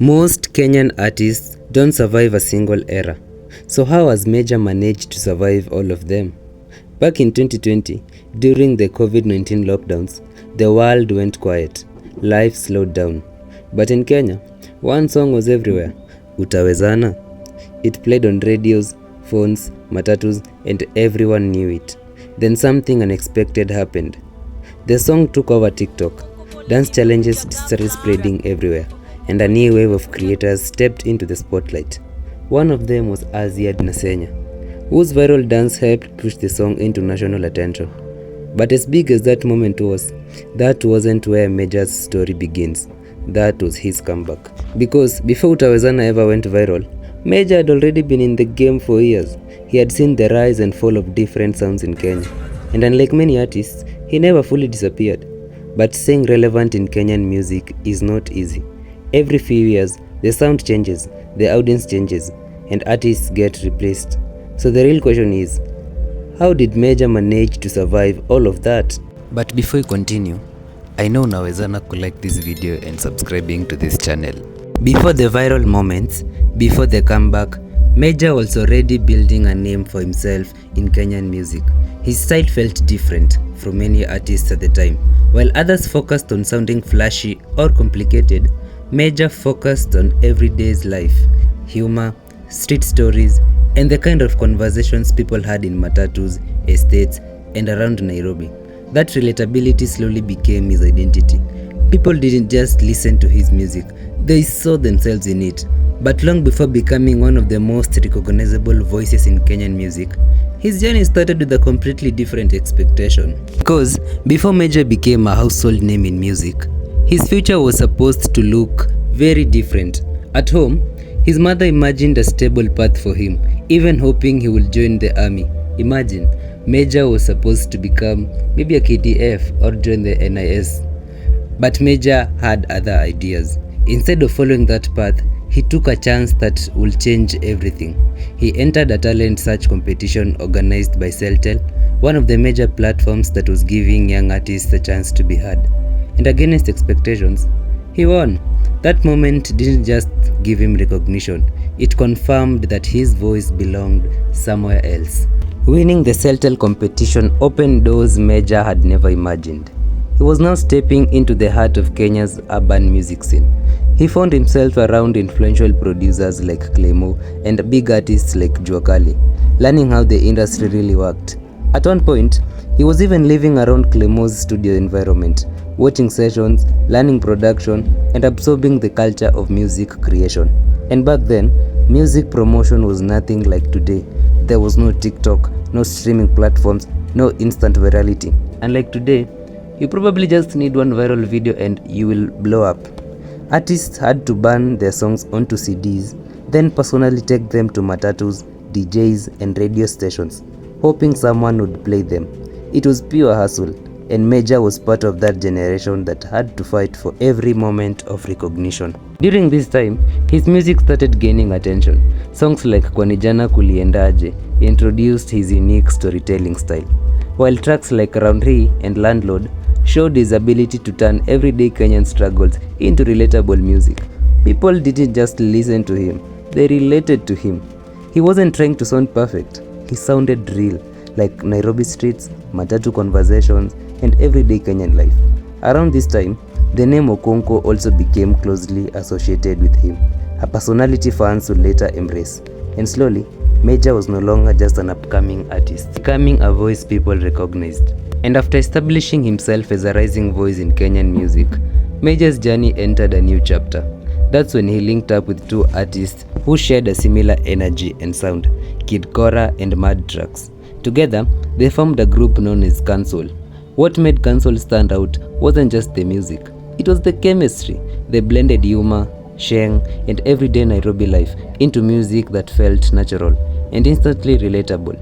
Most Kenyan artists don't survive a single era. So how has Mejja managed to survive all of them? Back in 2020, during the COVID-19 lockdowns, the world went quiet. Life slowed down. But in Kenya, one song was everywhere, Utawezana. It played on radios, phones, matatus, and everyone knew it. Then something unexpected happened. The song took over TikTok. Dance challenges started spreading everywhere, and a new wave of creators stepped into the spotlight. One of them was Azia Nasenya, whose viral dance helped push the song into national attention. But as big as that moment was, that wasn't where Mejja's story begins. That was his comeback. Because before Utawezana ever went viral, Mejja had already been in the game for years. He had seen the rise and fall of different sounds in Kenya. And unlike many artists, he never fully disappeared. But staying relevant in Kenyan music is not easy. Every few years, the sound changes, the audience changes, and artists get replaced. So the real question is, how did Mejja manage to survive all of that? But before we continue, I know Utawezana could like this video and subscribing to this channel. Before the viral moments, before the comeback, Mejja was already building a name for himself in Kenyan music. His style felt different from many artists at the time. While others focused on sounding flashy or complicated, Mejja focused on everyday's life, humor, street stories, and the kind of conversations people had in matatus, estates, and around Nairobi. That relatability slowly became his identity. People didn't just listen to his music, they saw themselves in it. But long before becoming one of the most recognizable voices in Kenyan music, his journey started with a completely different expectation. Because before Mejja became a household name in music, his future was supposed to look very different. At home, his mother imagined a stable path for him, even hoping he would join the army. Imagine, Mejja was supposed to become maybe a KDF or join the NIS. But Mejja had other ideas. Instead of following that path, he took a chance that would change everything. He entered a talent search competition organized by Celtel, one of the major platforms that was giving young artists a chance to be heard. And against expectations, he won. That moment didn't just give him recognition, it confirmed that his voice belonged somewhere else. Winning the Celtel competition opened doors Mejja had never imagined. He was now stepping into the heart of Kenya's urban music scene. He found himself around influential producers like Clemo and big artists like Juakali, learning how the industry really worked. At one point, he was even living around Clemo's studio environment, watching sessions, learning production, and absorbing the culture of music creation. And back then, music promotion was nothing like today. There was no TikTok, no streaming platforms, no instant virality. Unlike today, you probably just need one viral video and you will blow up. Artists had to burn their songs onto CDs, then personally take them to matatus, DJs, and radio stations, hoping someone would play them. It was pure hustle, and Mejja was part of that generation that had to fight for every moment of recognition. During this time, his music started gaining attention. Songs like Kwanijana Kuliendaje introduced his unique storytelling style, while tracks like Round Hii and Landlord showed his ability to turn everyday Kenyan struggles into relatable music. People didn't just listen to him, they related to him. He wasn't trying to sound perfect, he sounded real, like Nairobi streets, matatu conversations, and everyday Kenyan life. Around this time, the name Okonko also became closely associated with him, a personality fans would later embrace. And slowly, Mejja was no longer just an upcoming artist, becoming a voice people recognized. And after establishing himself as a rising voice in Kenyan music, Mejja's journey entered a new chapter. That's when he linked up with two artists who shared a similar energy and sound, Kid Kora and Mad Trucks. Together, they formed a group known as Kansoul. What made Gansul stand out wasn't just the music, it was the chemistry. They blended humor, sheng, and everyday Nairobi life into music that felt natural and instantly relatable.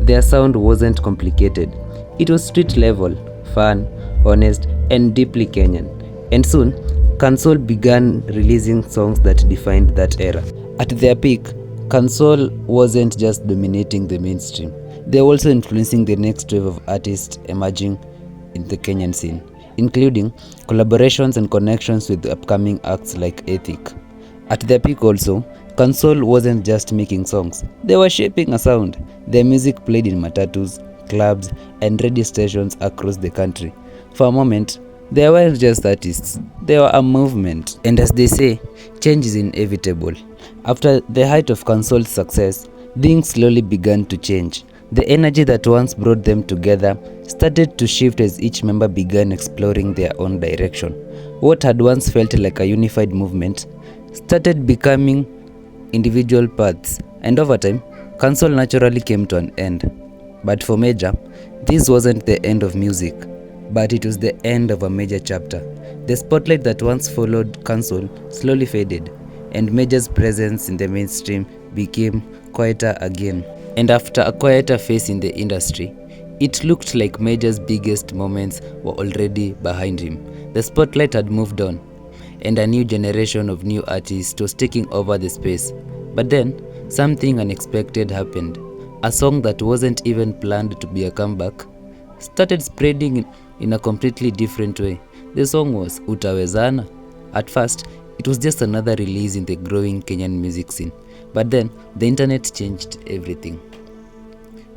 Their sound wasn't complicated. It was street level, fun, honest, and deeply Kenyan. And soon, Kansoul began releasing songs that defined that era. At their peak, Kansoul wasn't just dominating the mainstream. They were also influencing the next wave of artists emerging in the Kenyan scene, including collaborations and connections with upcoming acts like Ethic. At their peak also, Kansoul wasn't just making songs, they were shaping a sound. Their music played in matatus, clubs, and radio stations across the country. For a moment, they weren't just artists, they were a movement. And as they say, change is inevitable. After the height of Kansoul's success, things slowly began to change. The energy that once brought them together started to shift as each member began exploring their own direction. What had once felt like a unified movement started becoming individual paths, and over time, Kansoul naturally came to an end. But for Mejja, this wasn't the end of music, but it was the end of a major chapter. The spotlight that once followed Kansoul slowly faded, and Mejja's presence in the mainstream became quieter again. And after a quieter phase in the industry, it looked like Mejja's biggest moments were already behind him. The spotlight had moved on, and a new generation of new artists was taking over the space. But then, something unexpected happened. A song that wasn't even planned to be a comeback started spreading in a completely different way. The song was Utawezana. At first, it was just another release in the growing Kenyan music scene. But then, the internet changed everything.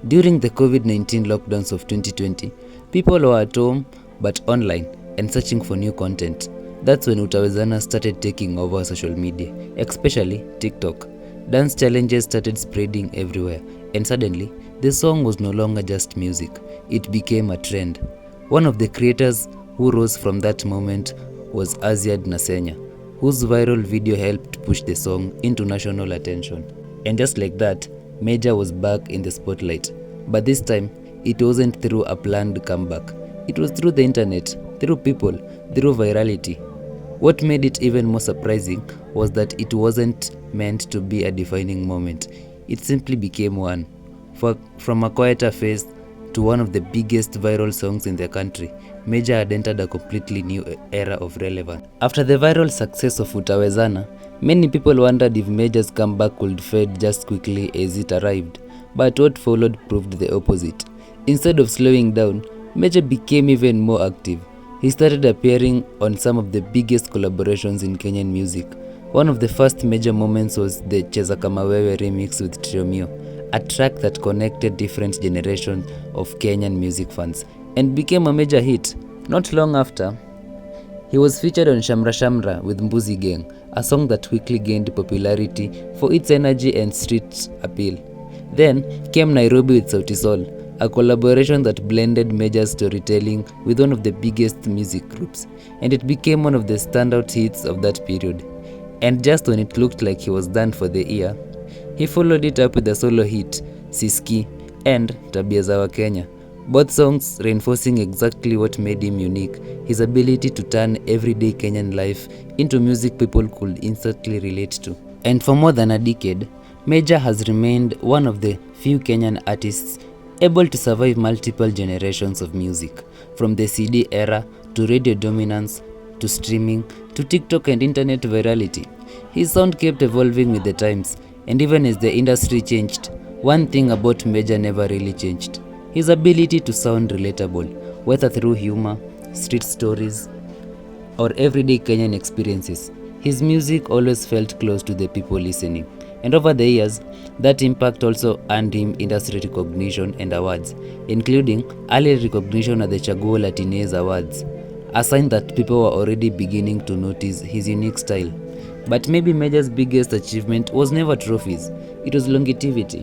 During the COVID-19 lockdowns of 2020, people were at home but online and searching for new content. That's when Utawezana started taking over social media, especially TikTok. Dance challenges started spreading everywhere, and suddenly, the song was no longer just music, it became a trend. One of the creators who rose from that moment was Aziad Nasenya, whose viral video helped push the song into national attention. And just like that, Mejja was back in the spotlight. But this time, it wasn't through a planned comeback. It was through the internet, through people, through virality. What made it even more surprising was that it wasn't meant to be a defining moment. It simply became one. From a quieter phase to one of the biggest viral songs in the country, Mejja had entered a completely new era of relevance. After the viral success of Utawezana, many people wondered if Mejja's comeback would fade just quickly as it arrived. But what followed proved the opposite. Instead of slowing down, Mejja became even more active. He started appearing on some of the biggest collaborations in Kenyan music. One of the first major moments was the Cheza Kama Wewe remix with Triomio, a track that connected different generations of Kenyan music fans and became a major hit. Not long after, he was featured on Shamra Shamra with Mbuzi Gang, a song that quickly gained popularity for its energy and street appeal. Then came Nairobi with Sauti Sol, a collaboration that blended Mejja's storytelling with one of the biggest music groups, and it became one of the standout hits of that period. And just when it looked like he was done for the year, he followed it up with a solo hit, Siski and Tabia za Wakenya, both songs reinforcing exactly what made him unique, his ability to turn everyday Kenyan life into music people could instantly relate to. And for more than a decade, Mejja has remained one of the few Kenyan artists able to survive multiple generations of music, from the CD era to radio dominance to streaming to TikTok and internet virality. His sound kept evolving with the times, and even as the industry changed, one thing about Mejja never really changed: his ability to sound relatable, whether through humor, street stories, or everyday Kenyan experiences. His music always felt close to the people listening. And over the years, that impact also earned him industry recognition and awards, including early recognition at the Chaguo Latines Awards, a sign that people were already beginning to notice his unique style. But maybe Mejja's biggest achievement was never trophies, it was longevity.